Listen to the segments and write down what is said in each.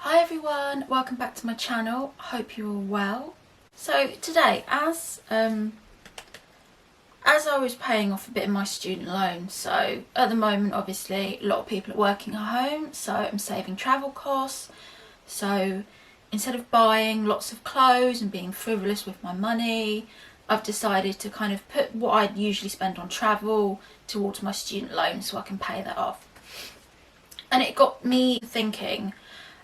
Hi everyone, welcome back to my channel. Hope you're all well. So today, as I was paying off a bit of my student loan, so at the moment obviously a lot of people are working at home, so I'm saving travel costs. So instead of buying lots of clothes and being frivolous with my money, I've decided to kind of put what I'd usually spend on travel towards my student loan so I can pay that off. And it got me thinking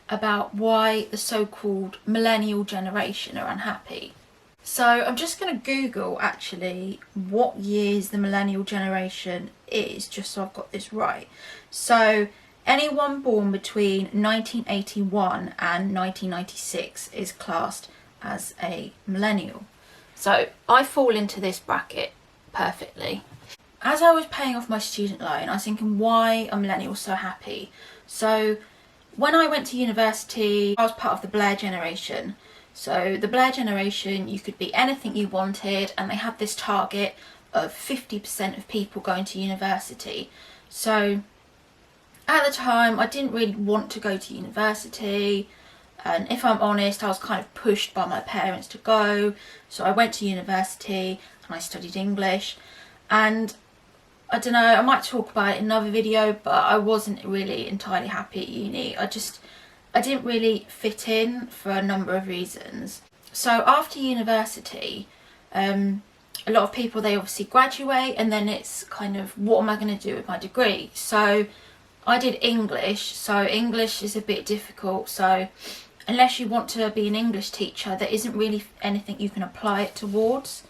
about why the so-called millennial generation are unhappy. So I'm just going to Google actually what years the millennial generation is, just so I've got this right. So anyone born between 1981 and 1996 is classed as a millennial. So I fall into this bracket perfectly. As I was paying off my student loan, I was thinking, why are millennials so happy? So when I went to university, I was part of the Blair generation. So the Blair generation, you could be anything you wanted, and they had this target of 50% of people going to university. So at the time, I didn't really want to go to university. And if I'm honest, I was kind of pushed by my parents to go. So I went to university and I studied English. And I don't know, I might talk about it in another video, but I wasn't really entirely happy at uni. I didn't really fit in for a number of reasons. So after university, a lot of people, they obviously graduate, and then it's kind of, what am I going to do with my degree? So I did English, so English is a bit difficult. So unless you want to be an English teacher, there isn't really anything you can apply it towards.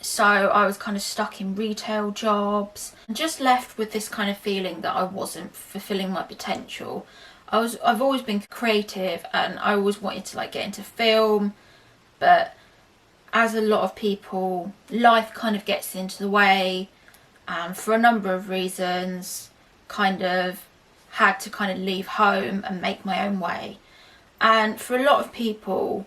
So I was kind of stuck in retail jobs and just left with this kind of feeling that I wasn't fulfilling my potential. I've always been creative, and I always wanted to get into film, but as a lot of people, life kind of gets into the way, and for a number of reasons kind of had to kind of leave home and make my own way. And for a lot of people,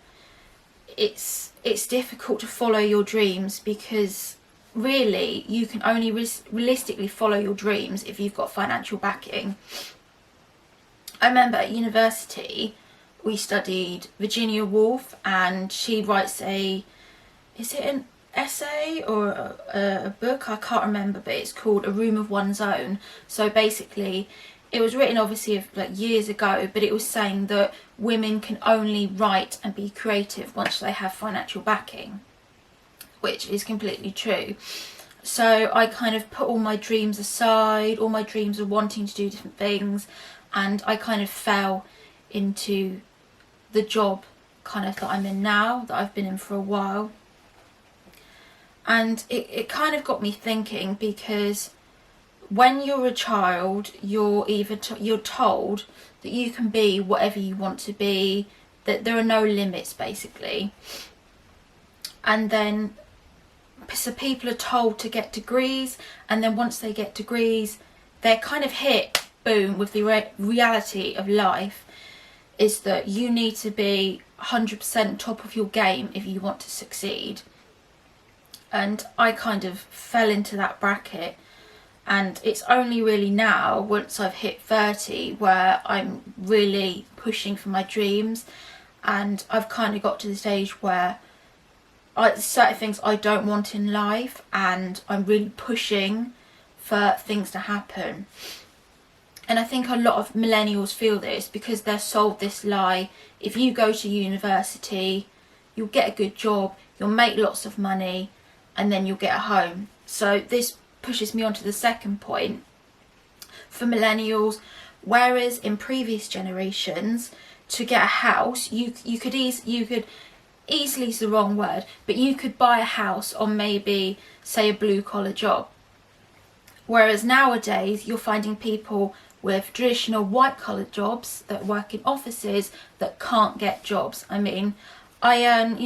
it's difficult to follow your dreams, because really you can only realistically follow your dreams if you've got financial backing. I remember at university we studied Virginia Woolf, and she writes is it an essay or a book? I can't remember, but it's called A Room of One's Own. So basically it was written obviously years ago, but it was saying that women can only write and be creative once they have financial backing, which is completely true. So I kind of put all my dreams aside, all my dreams of wanting to do different things, and I kind of fell into the job kind of that I'm in now, that I've been in for a while. And it kind of got me thinking, because when you're a child, you're told that you can be whatever you want to be, that there are no limits basically. And then so people are told to get degrees, and then once they get degrees, they're kind of hit, boom, with the reality of life, is that you need to be 100% top of your game if you want to succeed. And I kind of fell into that bracket. And it's only really now, once I've hit 30, where I'm really pushing for my dreams, and I've kind of got to the stage where certain things I don't want in life, and I'm really pushing for things to happen. And I think a lot of millennials feel this, because they're sold this lie: if you go to university, you'll get a good job, you'll make lots of money, and then you'll get a home. So this pushes me on to the second point. For millennials, whereas in previous generations, to get a house, you could easily is the wrong word, but you could buy a house on maybe, say, a blue collar job. Whereas nowadays you're finding people with traditional white collar jobs that work in offices that can't get jobs. I mean, I earn,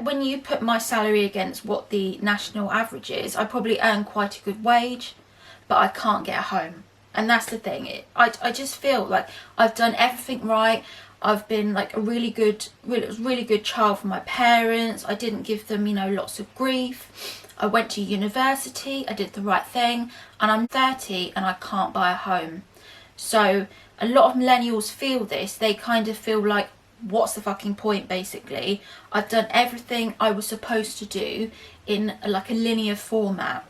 when you put my salary against what the national average is, I probably earn quite a good wage, but I can't get a home. And that's the thing. I just feel like I've done everything right. I've been a really good child for my parents. I didn't give them, lots of grief. I went to university, I did the right thing, and I'm 30 and I can't buy a home. So a lot of millennials feel this. They kind of feel like, what's the fucking point, basically? I've done everything I was supposed to do in like a linear format,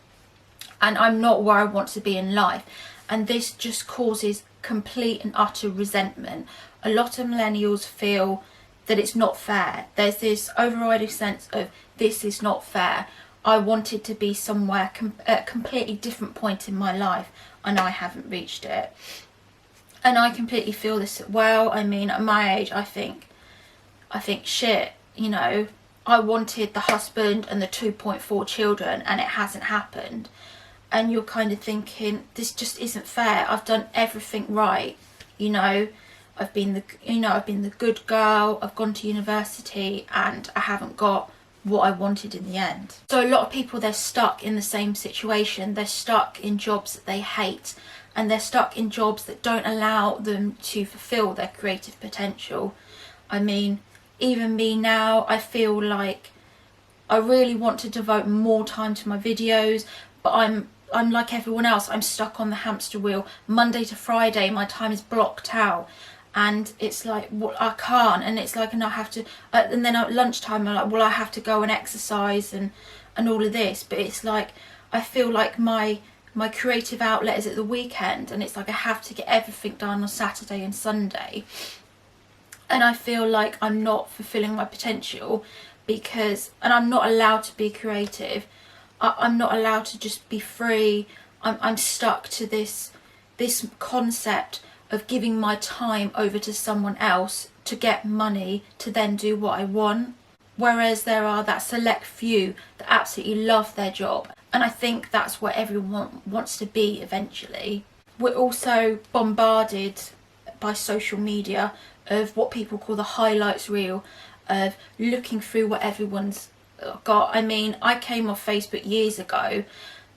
and I'm not where I want to be in life. And this just causes complete and utter resentment. A lot of millennials feel that it's not fair. There's this overriding sense of, this is not fair. I wanted to be somewhere at a completely different point in my life, and I haven't reached it. And I completely feel this. Well, I mean, at my age, I think shit, you know, I wanted the husband and the 2.4 children, and it hasn't happened. And you're kind of thinking, this just isn't fair. I've done everything right, you know. I've been the good girl. I've gone to university, and I haven't got what I wanted in the end. So a lot of people, they're stuck in the same situation. They're stuck in jobs that they hate, and they're stuck in jobs that don't allow them to fulfill their creative potential. I mean, even me now, I feel like I really want to devote more time to my videos, but I'm like everyone else. I'm stuck on the hamster wheel. Monday to Friday, my time is blocked out, and it's like, well, I can't. And it's like, and I have to, and then at lunchtime, I'm like, well, I have to go and exercise and all of this. But it's like, I feel like my creative outlet is at the weekend, and it's like I have to get everything done on Saturday and Sunday. And I feel like I'm not fulfilling my potential because, and I'm not allowed to be creative. I'm not allowed to just be free. I'm stuck to this concept of giving my time over to someone else to get money to then do what I want. Whereas there are that select few that absolutely love their job. And I think that's where everyone wants to be eventually. We're also bombarded by social media of what people call the highlights reel, of looking through what everyone's got. I mean, I came off Facebook years ago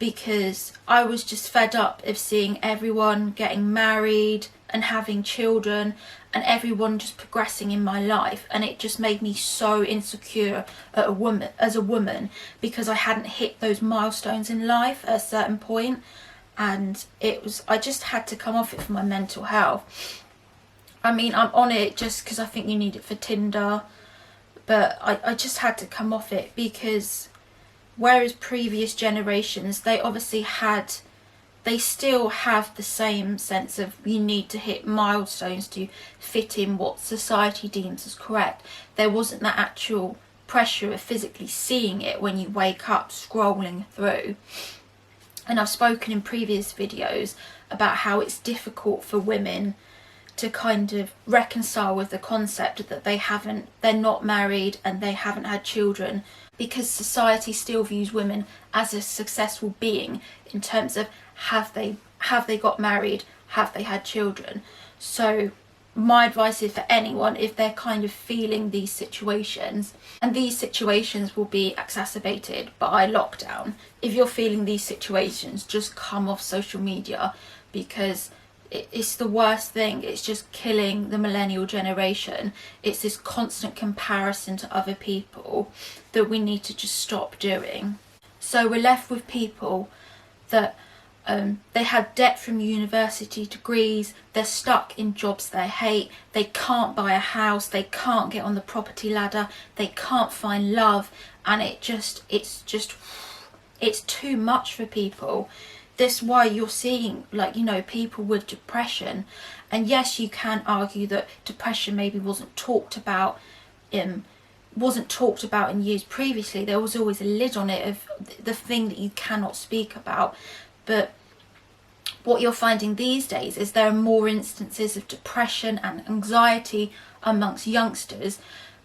because I was just fed up of seeing everyone getting married and having children, and everyone just progressing in my life, and it just made me so insecure as a woman because I hadn't hit those milestones in life at a certain point. And I just had to come off it for my mental health. I mean, I'm on it just because I think you need it for Tinder, but I just had to come off it because whereas previous generations, they still have the same sense of, you need to hit milestones to fit in what society deems as correct. There wasn't that actual pressure of physically seeing it when you wake up scrolling through. And I've spoken in previous videos about how it's difficult for women to kind of reconcile with the concept that they're not married and they haven't had children, because society still views women as a successful being in terms of have they got married, have they had children. So my advice is for anyone, if they're kind of feeling these situations, and these situations will be exacerbated by lockdown, if you're feeling these situations, just come off social media, because it's the worst thing. It's just killing the millennial generation. It's this constant comparison to other people that we need to just stop doing. So we're left with people that they have debt from university degrees, they're stuck in jobs they hate, they can't buy a house, they can't get on the property ladder, they can't find love, and it's too much for people. This is why you're seeing, like, you know, people with depression. And yes, you can argue that depression maybe wasn't talked about in years previously. There was always a lid on it of the thing that you cannot speak about. But what you're finding these days is there are more instances of depression and anxiety amongst youngsters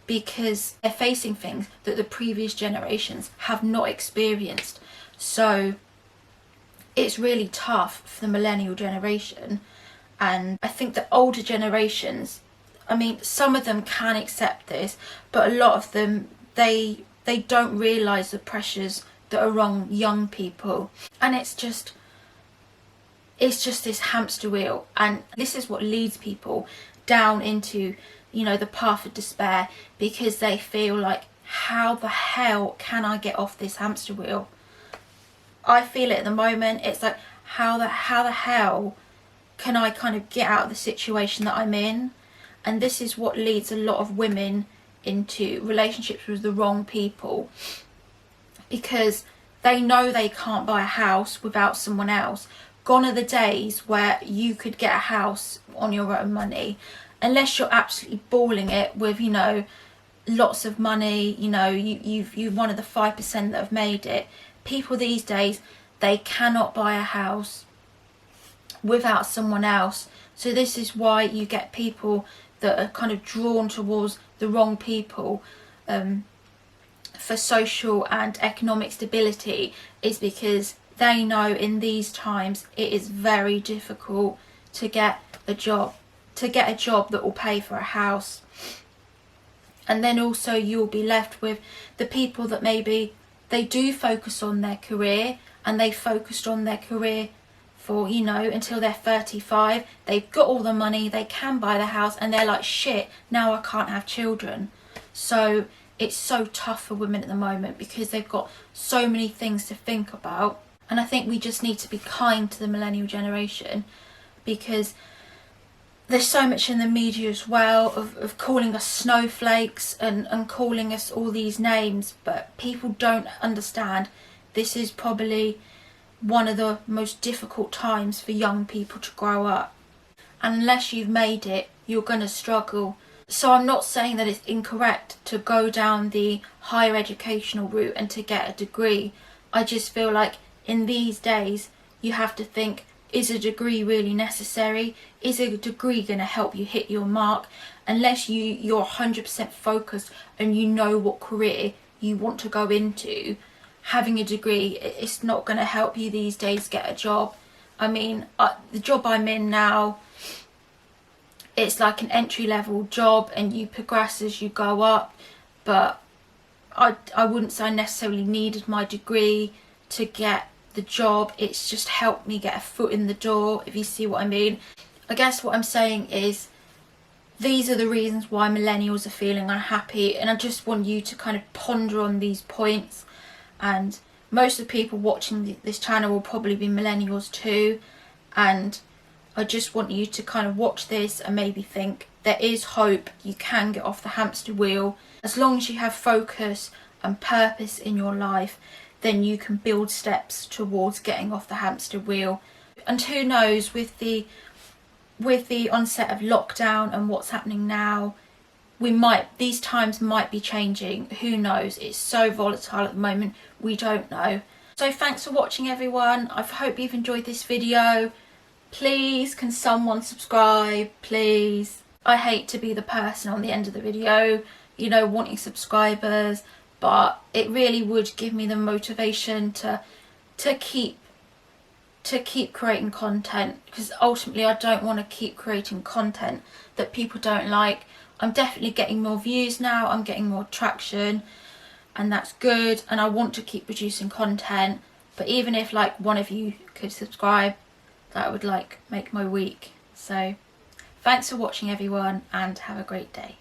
because they're facing things that the previous generations have not experienced. So it's really tough for the millennial generation. And I think the older generations, I mean, some of them can accept this, but a lot of them, they don't realise the pressures that are on young people. And it's just this hamster wheel, and this is what leads people down into, you know, the path of despair, because they feel like, how the hell can I get off this hamster wheel? I feel it at the moment. It's like, how the hell can I kind of get out of the situation that I'm in? And this is what leads a lot of women into relationships with the wrong people, because they know they can't buy a house without someone else. Gone are the days where you could get a house on your own money, unless you're absolutely balling it with, you know, lots of money, you know, you're one of the 5% that have made it. People these days, they cannot buy a house without someone else. So this is why you get people that are kind of drawn towards the wrong people for social and economic stability, is because they know in these times it is very difficult to get a job that will pay for a house. And then also you'll be left with the people that maybe they do focus on their career, and they focused on their career for, you know, until they're 35. They've got all the money, they can buy the house, and they're like, shit, now I can't have children. So it's so tough for women at the moment because they've got so many things to think about. And I think we just need to be kind to the millennial generation, because there's so much in the media as well of calling us snowflakes and calling us all these names, but people don't understand this is probably one of the most difficult times for young people to grow up. And unless you've made it, you're going to struggle. So I'm not saying that it's incorrect to go down the higher educational route and to get a degree. I just feel like in these days you have to think, is a degree really necessary? Is a degree going to help you hit your mark? Unless you're 100% focused and you know what career you want to go into, having a degree, it's not going to help you these days get a job. I mean, the job I'm in now, it's like an entry-level job and you progress as you go up, but I wouldn't say I necessarily needed my degree to get the job. It's just helped me get a foot in the door, if you see what I mean. I guess what I'm saying is these are the reasons why millennials are feeling unhappy, and I just want you to kind of ponder on these points. And most of the people watching this channel will probably be millennials too, and I just want you to kind of watch this and maybe think there is hope. You can get off the hamster wheel. As long as you have focus and purpose in your life, then you can build steps towards getting off the hamster wheel. And who knows, with the onset of lockdown and what's happening now, these times might be changing. Who knows? It's so volatile at the moment, we don't know. So thanks for watching, everyone. I hope you've enjoyed this video. Please, can someone subscribe, please? I hate to be the person on the end of the video, you know, wanting subscribers, but it really would give me the motivation to keep creating content, because ultimately I don't want to keep creating content that people don't like. I'm definitely getting more views now, I'm getting more traction, and that's good, and I want to keep producing content. But even if like one of you could subscribe, that would like make my week. So thanks for watching, everyone, and have a great day.